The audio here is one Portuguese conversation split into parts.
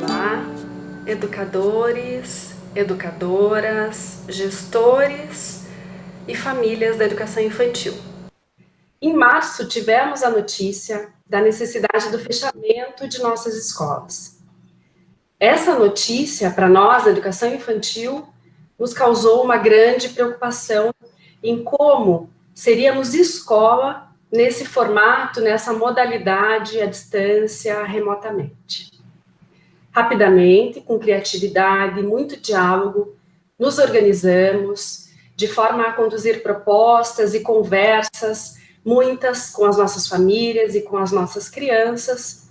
Olá, educadores, educadoras, gestores e famílias da educação infantil. Em março, tivemos a notícia da necessidade do fechamento de nossas escolas. Essa notícia, para nós, da educação infantil, nos causou uma grande preocupação em como seríamos escola nesse formato, nessa modalidade à distância, remotamente. Rapidamente, com criatividade e muito diálogo, nos organizamos de forma a conduzir propostas e conversas, muitas com as nossas famílias e com as nossas crianças.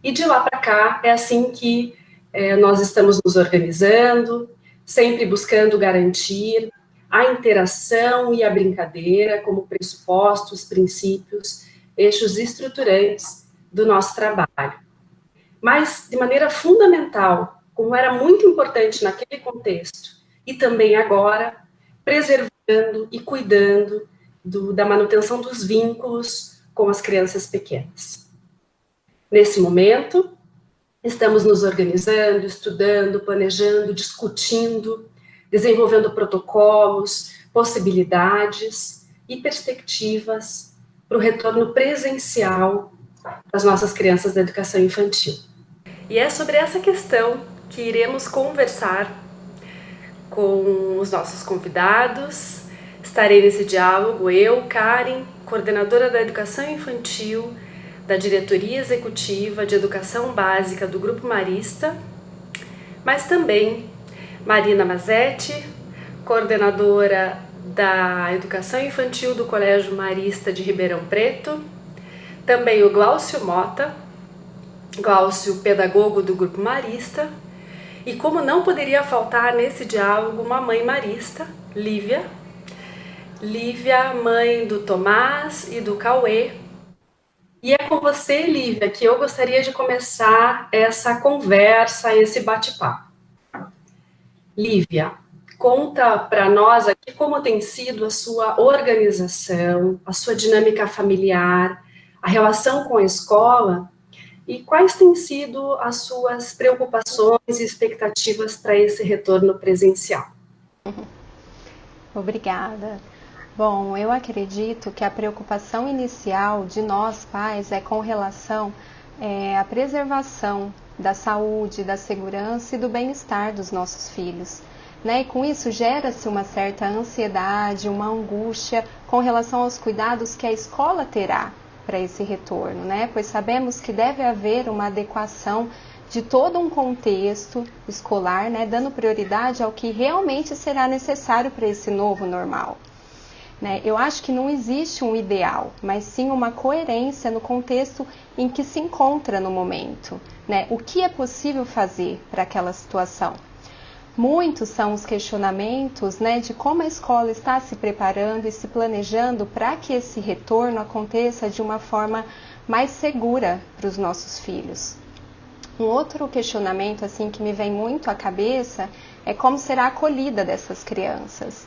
E de lá para cá, é assim que nós estamos nos organizando, sempre buscando garantir a interação e a brincadeira como pressupostos, princípios, eixos estruturantes do nosso trabalho. Mas, de maneira fundamental, como era muito importante naquele contexto, e também agora, preservando e cuidando da manutenção dos vínculos com as crianças pequenas. Nesse momento, estamos nos organizando, estudando, planejando, discutindo, desenvolvendo protocolos, possibilidades e perspectivas para o retorno presencial das nossas crianças da educação infantil. E é sobre essa questão que iremos conversar com os nossos convidados. Estarei nesse diálogo eu, Karen, coordenadora da Educação Infantil, da Diretoria Executiva de Educação Básica do Grupo Marista, mas também Marina Mazetti, coordenadora da Educação Infantil do Colégio Marista de Ribeirão Preto, também o Glaucio Mota, Glaucio, pedagogo do Grupo Marista, e como não poderia faltar nesse diálogo, uma mãe marista, Lívia, mãe do Tomás e do Cauê. E é com você, Lívia, que eu gostaria de começar essa conversa, esse bate-papo. Lívia, conta para nós aqui como tem sido a sua organização, a sua dinâmica familiar, a relação com a escola e quais têm sido as suas preocupações e expectativas para esse retorno presencial. Obrigada. Bom, eu acredito que a preocupação inicial de nós pais é com relação à preservação da saúde, da segurança e do bem-estar dos nossos filhos. E com isso gera-se uma certa ansiedade, uma angústia com relação aos cuidados que a escola terá para esse retorno, pois sabemos que deve haver uma adequação de todo um contexto escolar, dando prioridade ao que realmente será necessário para esse novo normal. Eu acho que não existe um ideal, mas sim uma coerência no contexto em que se encontra no momento. O que é possível fazer para aquela situação? Muitos são os questionamentos de como a escola está se preparando e se planejando para que esse retorno aconteça de uma forma mais segura para os nossos filhos. Um outro questionamento que me vem muito à cabeça é como será a acolhida dessas crianças.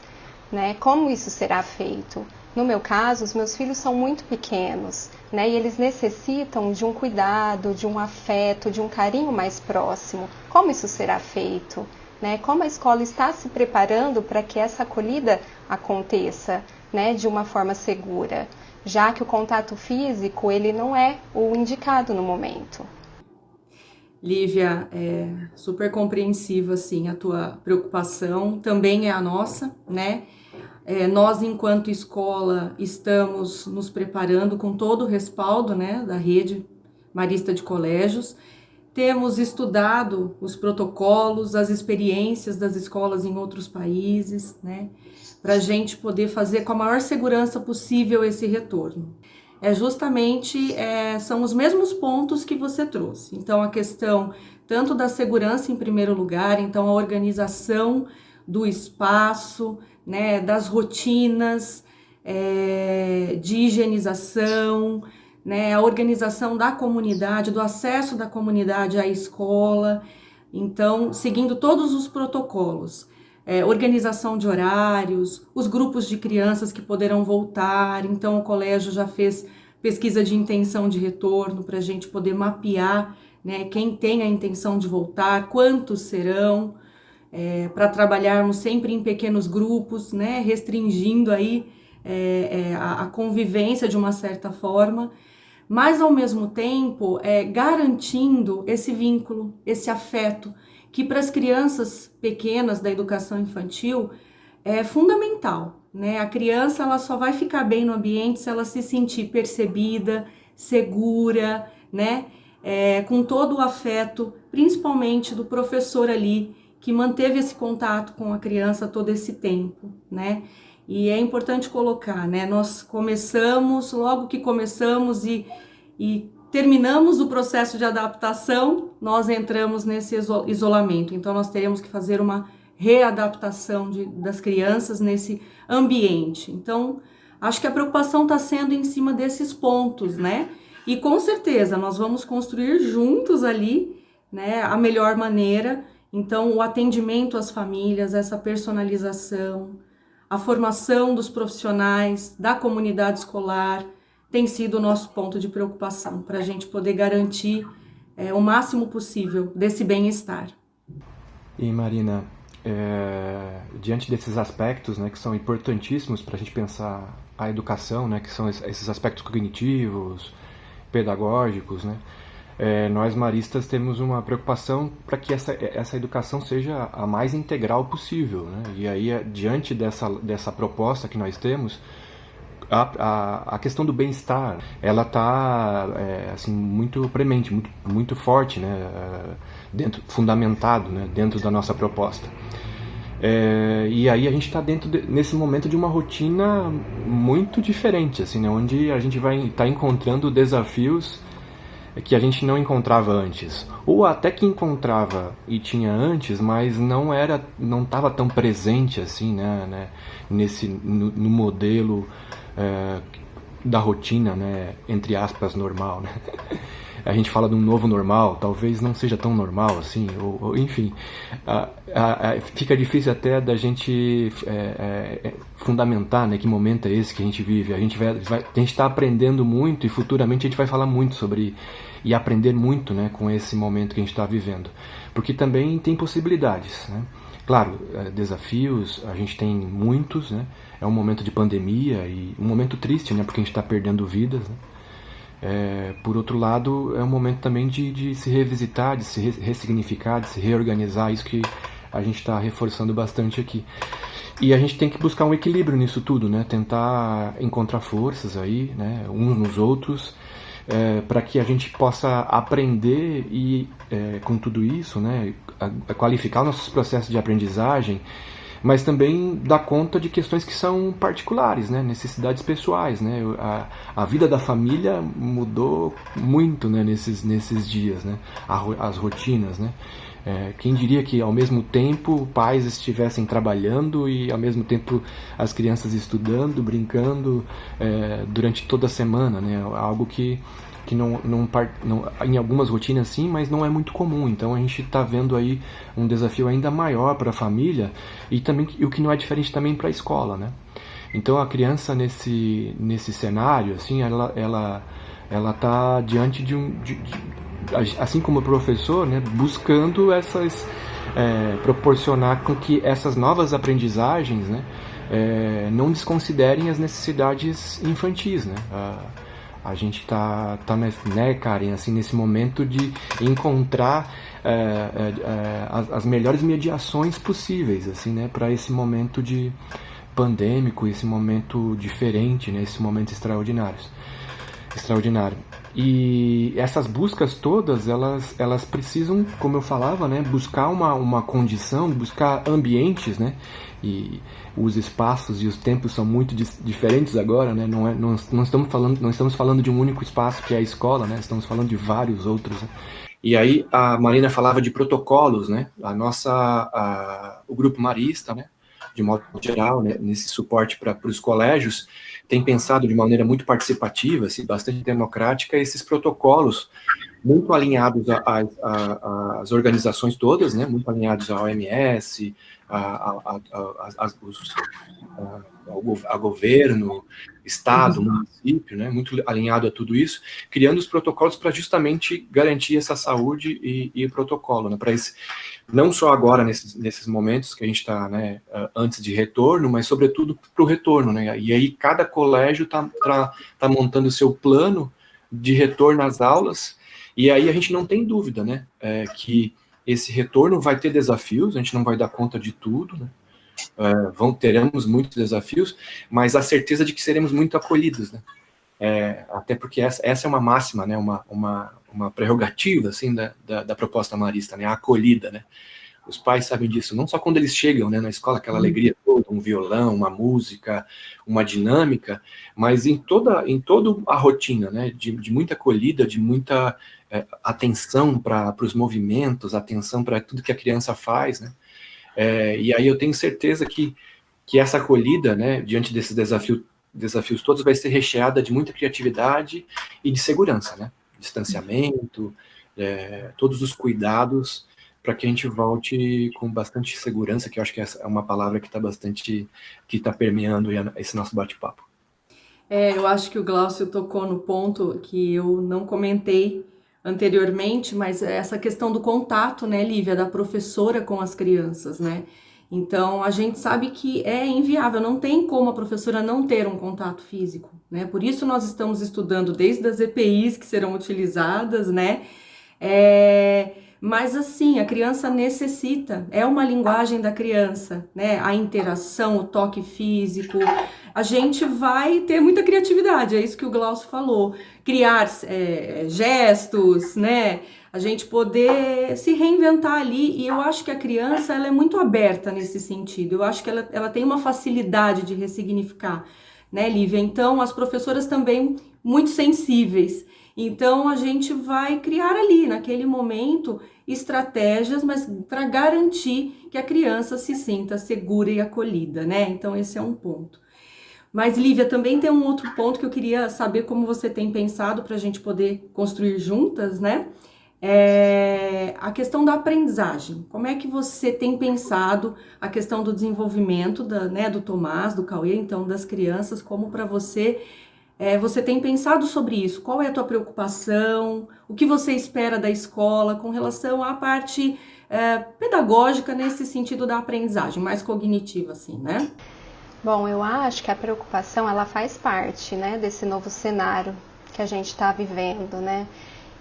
Como isso será feito? No meu caso, os meus filhos são muito pequenos, e eles necessitam de um cuidado, de um afeto, de um carinho mais próximo. Como isso será feito? Como a escola está se preparando para que essa acolhida aconteça de uma forma segura, já que o contato físico ele não é o indicado no momento. Lívia, é super compreensiva assim, a tua preocupação, também é a nossa, nós, enquanto escola, estamos nos preparando com todo o respaldo da rede marista de colégios. Temos estudado os protocolos, as experiências das escolas em outros países, para a gente poder fazer com a maior segurança possível esse retorno. São os mesmos pontos que você trouxe. Então, a questão tanto da segurança em primeiro lugar, então a organização do espaço, das rotinas de higienização, a organização da comunidade, do acesso da comunidade à escola, então, seguindo todos os protocolos, organização de horários, os grupos de crianças que poderão voltar, então o colégio já fez pesquisa de intenção de retorno, para a gente poder mapear, né, quem tem a intenção de voltar, quantos serão, para trabalharmos sempre em pequenos grupos, né, restringindo aí a convivência de uma certa forma, mas ao mesmo tempo garantindo esse vínculo, esse afeto, que para as crianças pequenas da educação infantil é fundamental, né? A criança ela só vai ficar bem no ambiente se ela se sentir percebida, segura, né? Com todo o afeto, principalmente do professor ali, que manteve esse contato com a criança todo esse tempo, né? E é importante colocar, né? Nós começamos, logo que começamos e terminamos o processo de adaptação, nós entramos nesse isolamento. Então, nós teremos que fazer uma readaptação das crianças nesse ambiente. Então, acho que a preocupação está sendo em cima desses pontos, né? E com certeza nós vamos construir juntos ali, né, a melhor maneira. Então, o atendimento às famílias, essa personalização, a formação dos profissionais, da comunidade escolar, tem sido o nosso ponto de preocupação, para a gente poder garantir o máximo possível desse bem-estar. E Marina, diante desses aspectos, né, que são importantíssimos para a gente pensar a educação, né, que são esses aspectos cognitivos, pedagógicos, né, nós maristas temos uma preocupação para que essa educação seja a mais integral possível, né? E aí, diante dessa proposta que nós temos, a questão do bem-estar, ela está assim, muito premente, muito, muito forte, né? Fundamentado, né? Dentro da nossa proposta. E aí a gente está nesse momento de uma rotina muito diferente, assim, né? Onde a gente vai estar encontrando desafios que a gente não encontrava antes, ou até que encontrava e tinha antes, mas não estava tão presente assim, né, no modelo da rotina, né, entre aspas, normal, né? A gente fala de um novo normal, talvez não seja tão normal assim, ou enfim, fica difícil até da gente fundamentar, né, que momento é esse que a gente vive. A gente está aprendendo muito e futuramente a gente vai falar muito sobre e aprender muito, né, com esse momento que a gente está vivendo, porque também tem possibilidades, né? Claro, desafios a gente tem muitos, né? É um momento de pandemia e um momento triste, né, porque a gente está perdendo vidas, né? Por outro lado, é um momento também de se revisitar, de se ressignificar, de se reorganizar, isso que a gente está reforçando bastante aqui. E a gente tem que buscar um equilíbrio nisso tudo, né? Tentar encontrar forças aí, né, uns nos outros, para que a gente possa aprender e, com tudo isso, né, a qualificar nossos processos de aprendizagem, mas também dar conta de questões que são particulares, né, necessidades pessoais, né. A vida da família mudou muito, né, nesses dias, né, as rotinas, né. Quem diria que ao mesmo tempo pais estivessem trabalhando e ao mesmo tempo as crianças estudando, brincando durante toda a semana, né? Algo que não, em algumas rotinas sim, mas não é muito comum. Então a gente está vendo aí um desafio ainda maior para a família e também o que não é diferente também para a escola, né? Então a criança nesse cenário, assim, ela está diante assim como o professor, né, buscando proporcionar com que essas novas aprendizagens, né, não desconsiderem as necessidades infantis, né? A gente está né, Karen, assim, nesse momento de encontrar as melhores mediações possíveis, assim, né, para esse momento de pandêmico, esse momento diferente, né, esse momento extraordinário. E essas buscas todas, elas precisam, como eu falava, né, buscar uma condição, buscar ambientes, né, e os espaços e os tempos são muito diferentes agora, né, não estamos falando de um único espaço que é a escola, né, estamos falando de vários outros, né. E aí a Marina falava de protocolos, né, o Grupo Marista, né, de modo geral, né, nesse suporte para os colégios, tem pensado de maneira muito participativa, assim, bastante democrática, esses protocolos muito alinhados às organizações todas, né? Muito alinhados à OMS, ao governo, Estado, município, né? Muito alinhado a tudo isso, criando os protocolos para justamente garantir essa saúde e protocolo, né? Para esse, não só agora nesses momentos que a gente está, né, antes de retorno, mas sobretudo para o retorno, né? E aí cada colégio tá montando o seu plano de retorno às aulas, e aí a gente não tem dúvida, né, que esse retorno vai ter desafios, a gente não vai dar conta de tudo, né? Teremos muitos desafios, mas a certeza de que seremos muito acolhidos, né? Até porque essa é uma máxima, né? Uma prerrogativa assim da proposta marista, né? A acolhida, né? Os pais sabem disso, não só quando eles chegam, né, na escola, aquela alegria toda, um violão, uma música, uma dinâmica, mas em toda a rotina, né, de muita acolhida, de muita atenção para os movimentos, atenção para tudo que a criança faz, né? E aí eu tenho certeza que essa acolhida, né, diante desses desafios todos, vai ser recheada de muita criatividade e de segurança, né? Distanciamento, todos os cuidados para que a gente volte com bastante segurança, que eu acho que essa é uma palavra que está permeando esse nosso bate-papo. Eu acho que o Glaucio tocou no ponto que eu não comentei anteriormente, mas é essa questão do contato, né, Lívia, da professora com as crianças, né? Então, a gente sabe que é inviável, não tem como a professora não ter um contato físico, né? Por isso nós estamos estudando desde as EPIs que serão utilizadas, né? Mas assim, a criança necessita, é uma linguagem da criança, né? A interação, o toque físico, a gente vai ter muita criatividade, é isso que o Glaucio falou, criar gestos, né? A gente poder se reinventar ali, e eu acho que a criança, ela é muito aberta nesse sentido, eu acho que ela tem uma facilidade de ressignificar, né, Lívia? Então, as professoras também muito sensíveis, então a gente vai criar ali, naquele momento, estratégias, mas para garantir que a criança se sinta segura e acolhida, né? Então, esse é um ponto. Mas, Lívia, também tem um outro ponto que eu queria saber como você tem pensado para a gente poder construir juntas, né? A questão da aprendizagem. Como é que você tem pensado a questão do desenvolvimento do Tomás, do Cauê, então das crianças, como para você, você tem pensado sobre isso? Qual é a tua preocupação? O que você espera da escola com relação à parte pedagógica nesse sentido da aprendizagem, mais cognitiva, assim, né? Bom, eu acho que a preocupação, ela faz parte, né, desse novo cenário que a gente está vivendo, né?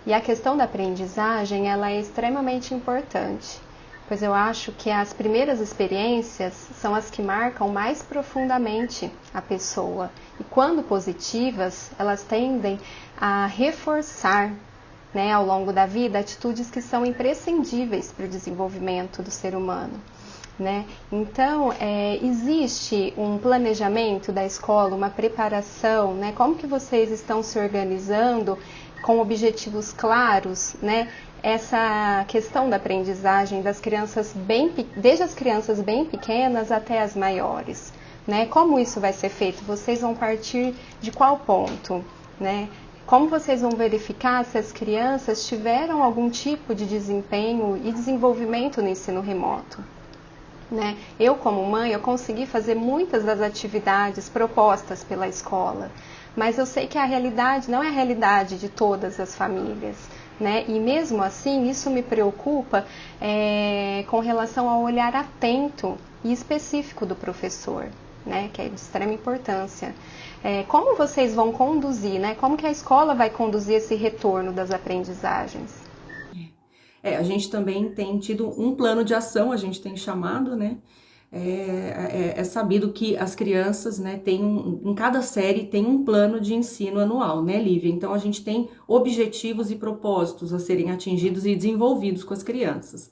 E a questão da aprendizagem, ela é extremamente importante, pois eu acho que as primeiras experiências são as que marcam mais profundamente a pessoa. E quando positivas, elas tendem a reforçar, né, ao longo da vida, atitudes que são imprescindíveis para o desenvolvimento do ser humano. Né? Então, existe um planejamento da escola, uma preparação, né? Como que vocês estão se organizando com objetivos claros, né? Essa questão da aprendizagem das crianças desde as crianças bem pequenas até as maiores, né? Como isso vai ser feito? Vocês vão partir de qual ponto, né? Como vocês vão verificar se as crianças tiveram algum tipo de desempenho e desenvolvimento no ensino remoto? Né? Eu, como mãe, eu consegui fazer muitas das atividades propostas pela escola, mas eu sei que a realidade não é a realidade de todas as famílias, né? E mesmo assim, isso me preocupa com relação ao olhar atento e específico do professor, né? Que é de extrema importância. Como vocês vão conduzir, né? Como que a escola vai conduzir esse retorno das aprendizagens? A gente também tem tido um plano de ação, a gente tem chamado, né? É sabido que as crianças, né, em cada série tem um plano de ensino anual, né, Lívia? Então, a gente tem objetivos e propósitos a serem atingidos e desenvolvidos com as crianças.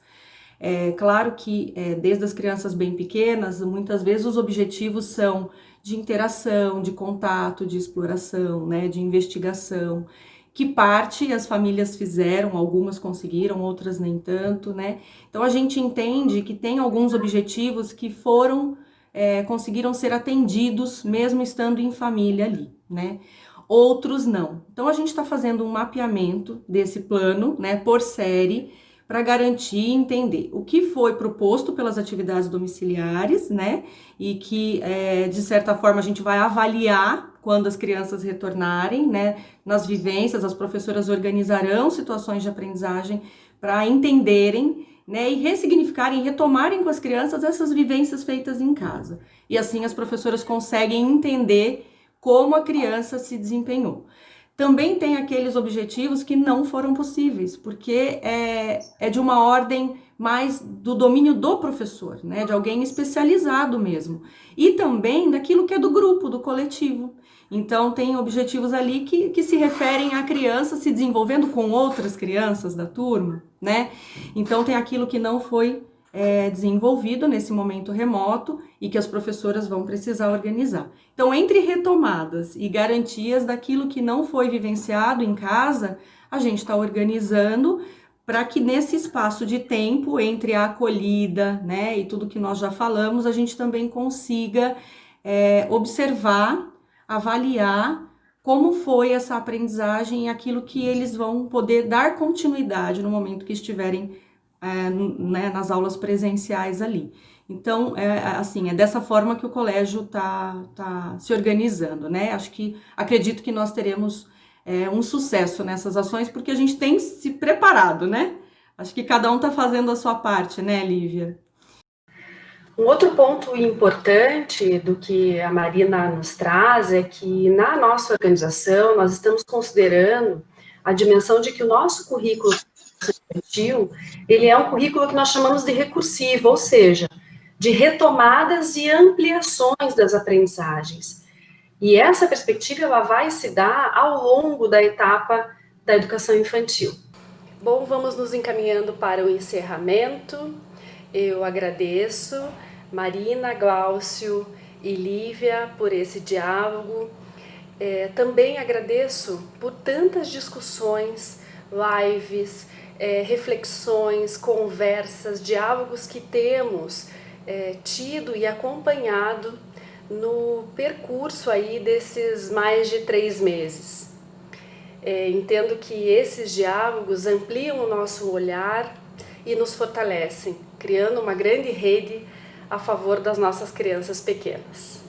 Claro que desde as crianças bem pequenas, muitas vezes os objetivos são de interação, de contato, de exploração, né, de investigação, que parte as famílias fizeram, algumas conseguiram, outras nem tanto, né? Então a gente entende que tem alguns objetivos que conseguiram ser atendidos mesmo estando em família ali, né? outros não. Então a gente está fazendo um mapeamento desse plano, né, por série, para garantir e entender o que foi proposto pelas atividades domiciliares, né, e que, de certa forma, a gente vai avaliar quando as crianças retornarem, né, nas vivências, as professoras organizarão situações de aprendizagem para entenderem, né, e ressignificarem, retomarem com as crianças essas vivências feitas em casa. E assim as professoras conseguem entender como a criança se desempenhou. Também tem aqueles objetivos que não foram possíveis, porque é de uma ordem mais do domínio do professor, né, de alguém especializado mesmo. E também daquilo que é do grupo, do coletivo. Então, tem objetivos ali que se referem à criança se desenvolvendo com outras crianças da turma, né? Então, tem aquilo que não foi desenvolvido nesse momento remoto e que as professoras vão precisar organizar. Então, entre retomadas e garantias daquilo que não foi vivenciado em casa, a gente está organizando para que nesse espaço de tempo entre a acolhida, né, e tudo que nós já falamos, a gente também consiga observar, avaliar como foi essa aprendizagem e aquilo que eles vão poder dar continuidade no momento que estiverem né, nas aulas presenciais ali. Então, assim, é dessa forma que o colégio tá se organizando, né? Acredito que nós teremos um sucesso nessas ações, porque a gente tem se preparado, né? Acho que cada um está fazendo a sua parte, né, Lívia? Um outro ponto importante do que a Marina nos traz é que na nossa organização nós estamos considerando a dimensão de que o nosso currículo infantil, ele é um currículo que nós chamamos de recursivo, ou seja, de retomadas e ampliações das aprendizagens. E essa perspectiva ela vai se dar ao longo da etapa da educação infantil. Bom, vamos nos encaminhando para o encerramento. Eu agradeço Marina, Glaucio e Lívia por esse diálogo. Também agradeço por tantas discussões, lives, reflexões, conversas, diálogos que temos tido e acompanhado no percurso aí desses mais de 3 meses. Entendo que esses diálogos ampliam o nosso olhar e nos fortalecem, criando uma grande rede a favor das nossas crianças pequenas.